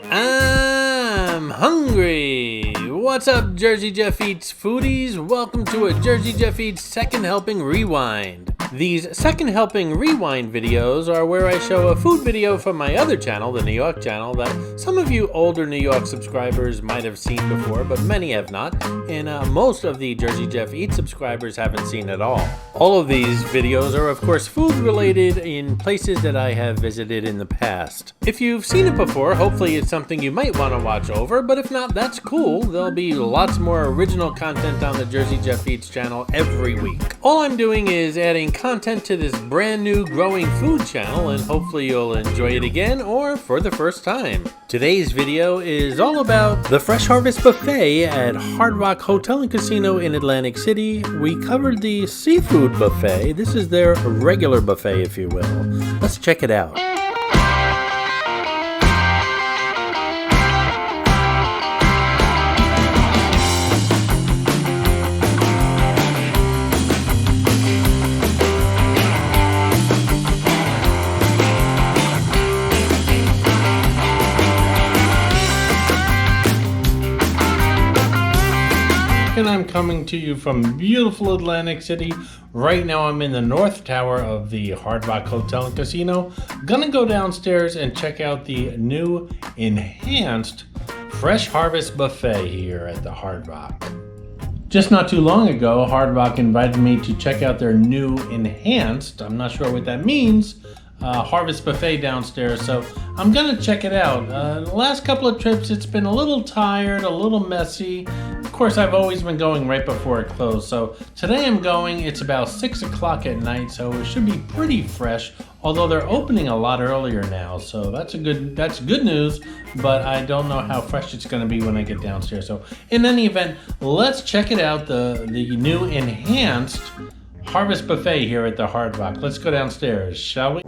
I'm hungry. What's up, Jersey Jeff Eats foodies? Welcome to a Jersey Jeff Eats Second Helping Rewind. These Second Helping Rewind videos are where I show a food video from my other channel, the New York channel, that some of you older New York subscribers might have seen before, but many have not, and most of the Jersey Jeff Eats subscribers haven't seen at all. All of these videos are, of course, food related in places that I have visited in the past. If you've seen it before, hopefully it's something you might want to watch over, but if not, that's cool. There'll be lots more original content on the Jersey Jeff Eats channel every week. All I'm doing is adding content to this brand new growing food channel, and hopefully you'll enjoy it again or for the first time. Today's video is all about the Fresh Harvest Buffet at Hard Rock Hotel and Casino in Atlantic City. We covered the seafood buffet. This is their regular buffet, if you will. Let's check it out. And I'm coming to you from beautiful Atlantic City. Right now I'm in the North Tower of the Hard Rock Hotel and Casino. Gonna go downstairs and check out the new enhanced Fresh Harvest Buffet here at the Hard Rock. Just not too long ago, Hard Rock invited me to check out their new enhanced, I'm not sure what that means, Harvest Buffet downstairs, so I'm gonna check it out. The last couple of trips it's been a little tired, a little messy. Of course, I've always been going right before it closed, so today I'm going, it's about 6 o'clock at night, so it should be pretty fresh, although they're opening a lot earlier now, so that's good news, but I don't know how fresh it's gonna be when I get downstairs. So in any event, let's check it out, the new enhanced Harvest Buffet here at the Hard Rock. Let's go downstairs, shall we?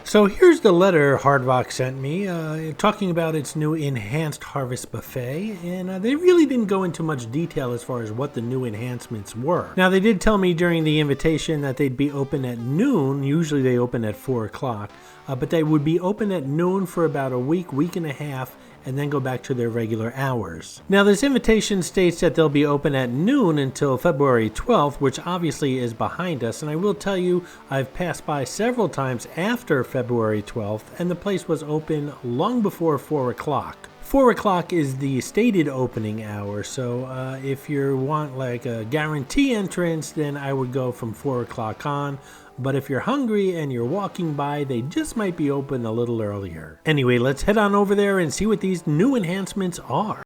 So here's the letter Hard Rock sent me talking about its new enhanced Harvest Buffet, and they really didn't go into much detail as far as what the new enhancements were. Now they did tell me during the invitation that they'd be open at noon. Usually they open at 4 o'clock, but they would be open at noon for about a week and a half, and then go back to their regular hours. Now this invitation states that they'll be open at noon until February 12th, which obviously is behind us, and I will tell you I've passed by several times after February 12th, and the place was open long before 4 o'clock. 4 o'clock is the stated opening hour, so if you want like a guarantee entrance, then I would go from 4 o'clock on. But if you're hungry and you're walking by, they just might be open a little earlier. Anyway, let's head on over there and see what these new enhancements are.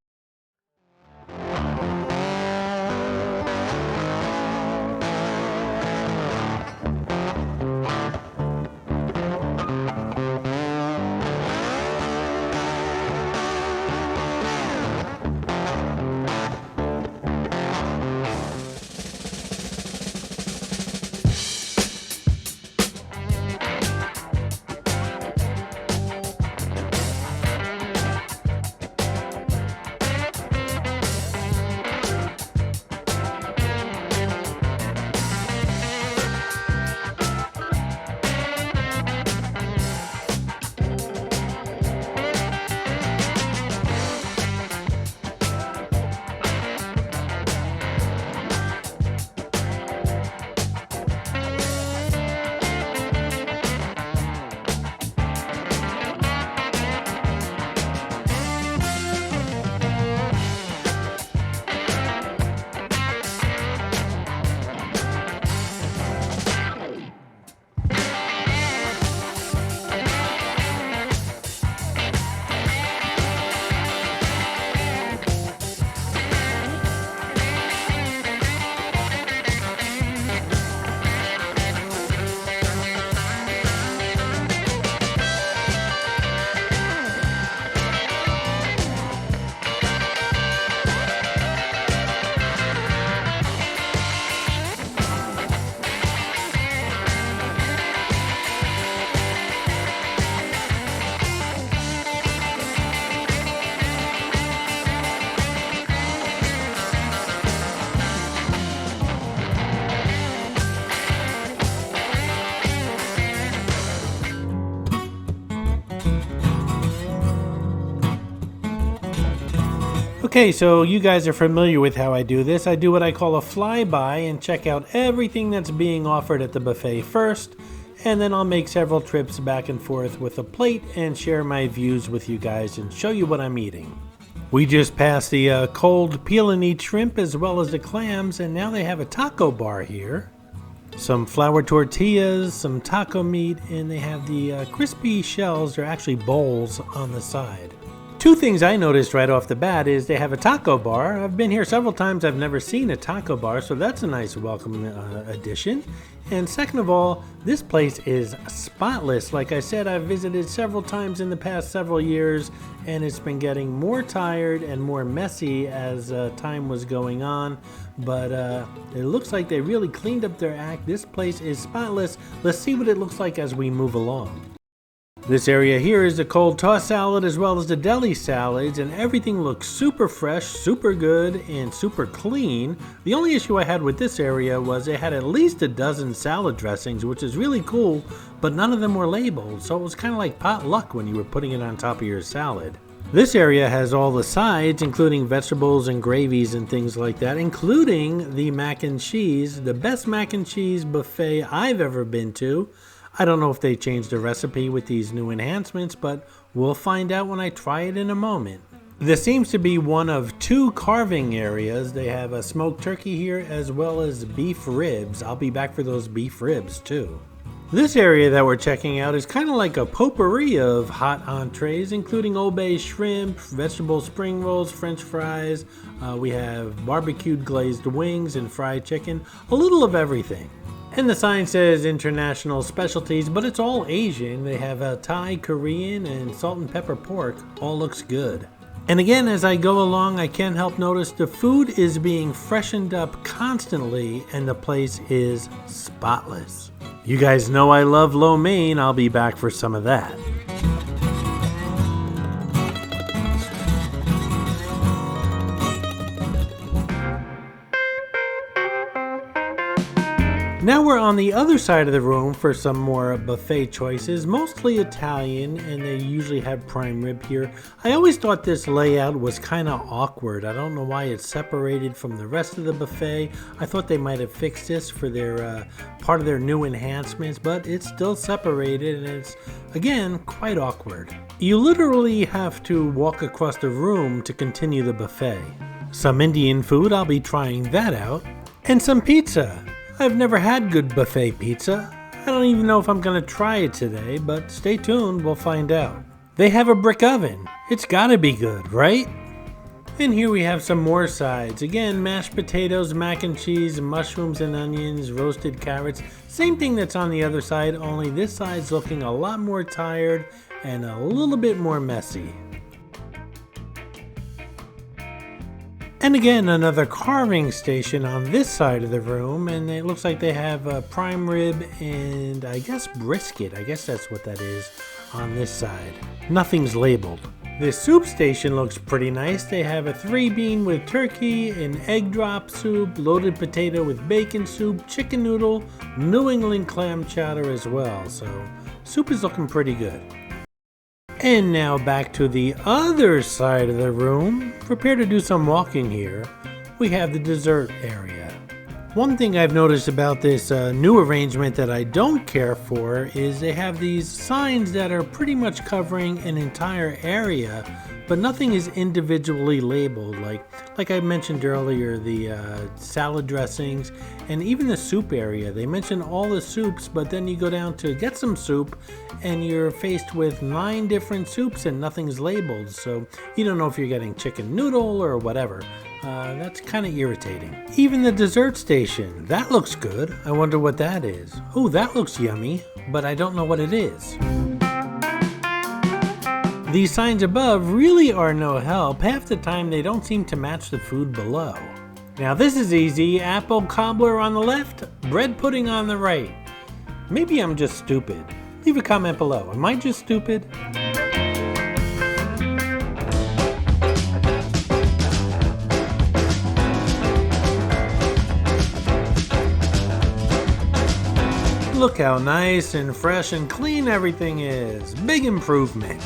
Okay, so you guys are familiar with how I do this. I do what I call a flyby and check out everything that's being offered at the buffet first, and then I'll make several trips back and forth with a plate and share my views with you guys and show you what I'm eating. We just passed the cold peel and eat shrimp as well as the clams, and now they have a taco bar here. Some flour tortillas, some taco meat, and they have the crispy shells, or actually bowls, on the side. Two things I noticed right off the bat is they have a taco bar. I've been here several times, I've never seen a taco bar, so that's a nice welcome addition. And second of all, this place is spotless. Like I said, I've visited several times in the past several years, and it's been getting more tired and more messy as time was going on. But it looks like they really cleaned up their act. This place is spotless. Let's see what it looks like as we move along. This area here is the cold tossed salad as well as the deli salads, and everything looks super fresh, super good, and super clean. The only issue I had with this area was it had at least a dozen salad dressings, which is really cool, but none of them were labeled, so it was kind of like potluck when you were putting it on top of your salad. This area has all the sides, including vegetables and gravies and things like that, including the mac and cheese, the best mac and cheese buffet I've ever been to. I don't know if they changed the recipe with these new enhancements, but we'll find out when I try it in a moment. This seems to be one of two carving areas. They have a smoked turkey here as well as beef ribs. I'll be back for those beef ribs too. This area that we're checking out is kind of like a potpourri of hot entrees, including Old Bay shrimp, vegetable spring rolls, french fries. We have barbecued glazed wings and fried chicken, a little of everything. And the sign says international specialties, but it's all Asian. They have Thai, Korean, and salt and pepper pork. All looks good. And again, as I go along, I can't help notice the food is being freshened up constantly, and the place is spotless. You guys know I love lo mein. I'll be back for some of that. Now we're on the other side of the room for some more buffet choices, mostly Italian, and they usually have prime rib here. I always thought this layout was kind of awkward. I don't know why it's separated from the rest of the buffet. I thought they might have fixed this for their part of their new enhancements, but it's still separated, and it's, again, quite awkward. You literally have to walk across the room to continue the buffet. Some Indian food, I'll be trying that out, and some pizza. I've never had good buffet pizza. I don't even know if I'm gonna try it today, but stay tuned, we'll find out. They have a brick oven. It's gotta be good, right? And here we have some more sides. Again, mashed potatoes, mac and cheese, mushrooms and onions, roasted carrots. Same thing that's on the other side, only this side's looking a lot more tired and a little bit more messy. And again, another carving station on this side of the room, and it looks like they have a prime rib and I guess brisket. I guess that's what that is on this side. Nothing's labeled. This soup station looks pretty nice. They have a 3-bean with turkey, an egg drop soup, loaded potato with bacon soup, chicken noodle, New England clam chowder as well. So soup is looking pretty good. And now back to the other side of the room. Prepare to do some walking here. We have the dessert area. One thing I've noticed about this new arrangement that I don't care for is they have these signs that are pretty much covering an entire area, but nothing is individually labeled. Like I mentioned earlier, the salad dressings and even the soup area. They mention all the soups, but then you go down to get some soup and you're faced with 9 different soups and nothing's labeled. So you don't know if you're getting chicken noodle or whatever. That's kind of irritating. Even the dessert station, that looks good. I wonder what that is. Oh, that looks yummy, but I don't know what it is. These signs above really are no help. Half the time they don't seem to match the food below. Now this is easy. Apple cobbler on the left, bread pudding on the right. Maybe I'm just stupid. Leave a comment below. Am I just stupid? Look how nice and fresh and clean everything is. Big improvement.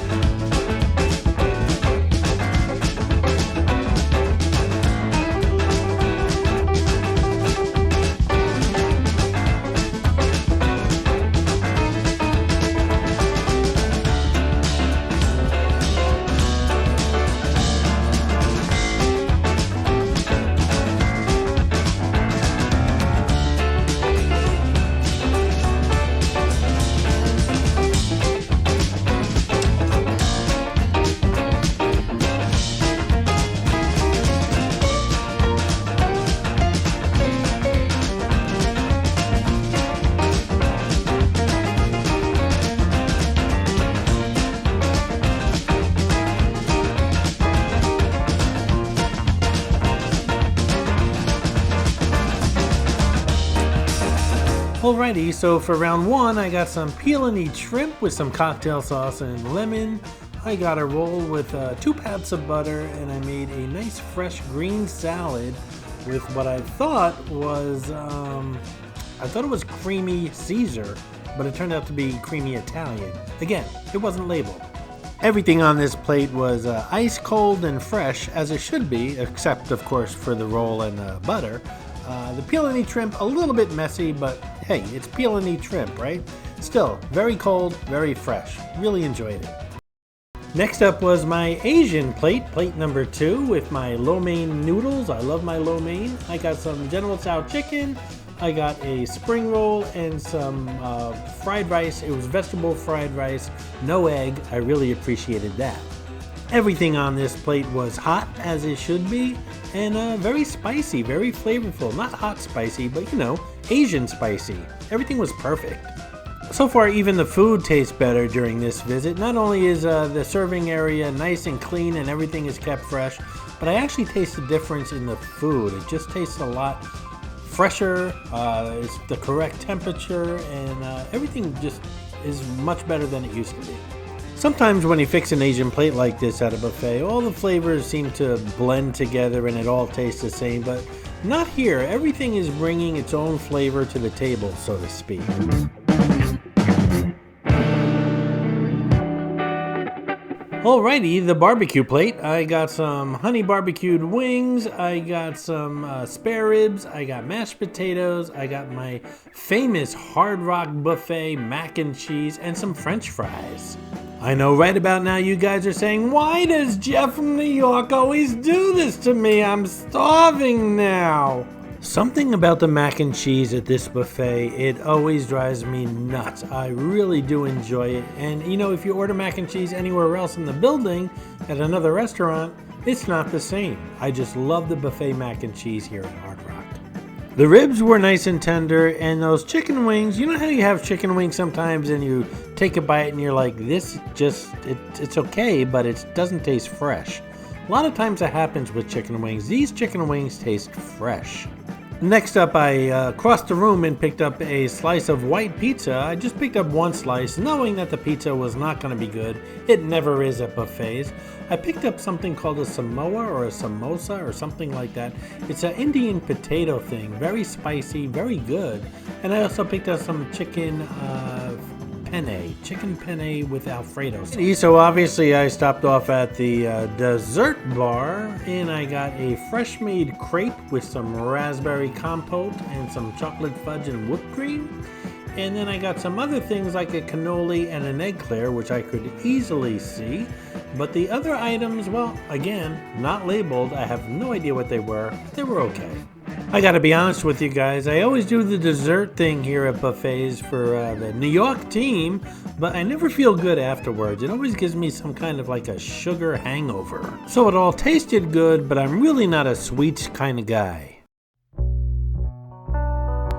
Alrighty, so for round one, I got some peel and eat shrimp with some cocktail sauce and lemon. I got a roll with 2 pats of butter, and I made a nice fresh green salad with what I thought was creamy Caesar, but it turned out to be creamy Italian. Again, it wasn't labeled. Everything on this plate was ice cold and fresh, as it should be, except of course for the roll and butter. The peel and eat shrimp, a little bit messy, but hey, it's peel and eat shrimp, right? Still, very cold, very fresh. Really enjoyed it. Next up was my Asian plate, plate number 2, with my lo mein noodles. I love my lo mein. I got some General Tso chicken. I got a spring roll and some fried rice. It was vegetable fried rice, no egg. I really appreciated that. Everything on this plate was hot, as it should be, and very spicy, very flavorful. Not hot spicy, but you know, Asian spicy. Everything was perfect. So far, even the food tastes better during this visit. Not only is the serving area nice and clean and everything is kept fresh, but I actually taste the difference in the food. It just tastes a lot fresher, it's the correct temperature, and everything just is much better than it used to be. Sometimes when you fix an Asian plate like this at a buffet, all the flavors seem to blend together and it all tastes the same, but not here. Everything is bringing its own flavor to the table, so to speak. Alrighty, the barbecue plate. I got some honey barbecued wings, I got some spare ribs, I got mashed potatoes, I got my famous Hard Rock buffet mac and cheese, and some french fries. I know right about now you guys are saying, why does Jeff from New York always do this to me? I'm starving now. Something about the mac and cheese at this buffet, it always drives me nuts. I really do enjoy it. And you know, if you order mac and cheese anywhere else in the building at another restaurant, it's not the same. I just love the buffet mac and cheese here at Hard Rock. The ribs were nice and tender, and those chicken wings, you know how you have chicken wings sometimes and you take a bite and you're like, this just, it's okay, but it doesn't taste fresh. A lot of times that happens with chicken wings. These chicken wings taste fresh. Next up, I crossed the room and picked up a slice of white pizza. I just picked up one slice, knowing that the pizza was not going to be good. It never is at buffets. I picked up something called a samoa or a samosa or something like that. It's an Indian potato thing, very spicy, very good. And I also picked up some chicken penne with Alfredo. So obviously I stopped off at the dessert bar and I got a fresh made crepe with some raspberry compote and some chocolate fudge and whipped cream. And then I got some other things like a cannoli and an eclair, which I could easily see. But the other items, well, again, not labeled. I have no idea what they were. They were okay. I gotta be honest with you guys, I always do the dessert thing here at buffets for the New York team, but I never feel good afterwards. It always gives me some kind of like a sugar hangover. So it all tasted good, but I'm really not a sweets kind of guy.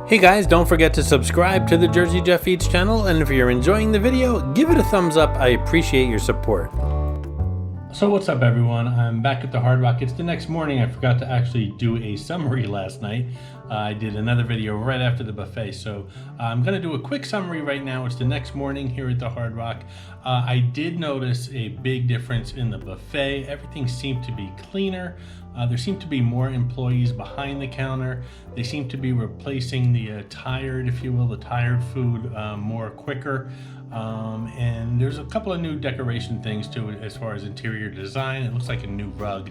Hey guys, don't forget to subscribe to the Jersey Jeff Eats channel, and if you're enjoying the video, give it a thumbs up. I appreciate your support. So what's up everyone, I'm back at the Hard Rock. It's the next morning. I forgot to actually do a summary last night. I did another video right after the buffet, so I'm going to do a quick summary right now. It's the next morning here at the Hard Rock. I did notice a big difference in the buffet. Everything seemed to be cleaner. There seemed to be more employees behind the counter. They seem to be replacing the tired, if you will, the tired food more quicker. And there's a couple of new decoration things to it as far as interior design. It looks like a new rug.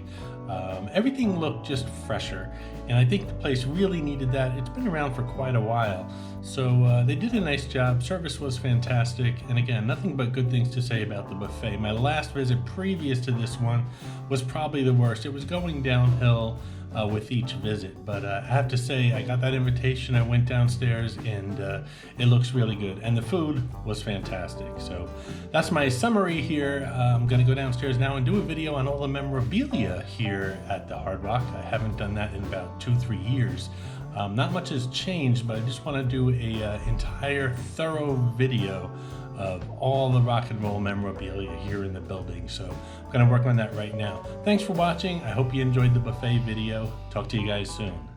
Everything looked just fresher, and I think the place really needed that. It's been around for quite a while, so they did a nice job. Service was fantastic, and again, nothing but good things to say about the buffet. My last visit previous to this one was probably the worst. It was going downhill with each visit, but I have to say, I got that invitation, I went downstairs, and it looks really good, and the food was fantastic. So that's my summary here. I'm gonna go downstairs now and do a video on all the memorabilia here at the Hard Rock. I haven't done that in about 2-3 years. Not much has changed, but I just want to do a entire thorough video of all the rock and roll memorabilia here in the building. So I'm going to work on that right now. Thanks for watching. I hope you enjoyed the buffet video. Talk to you guys soon.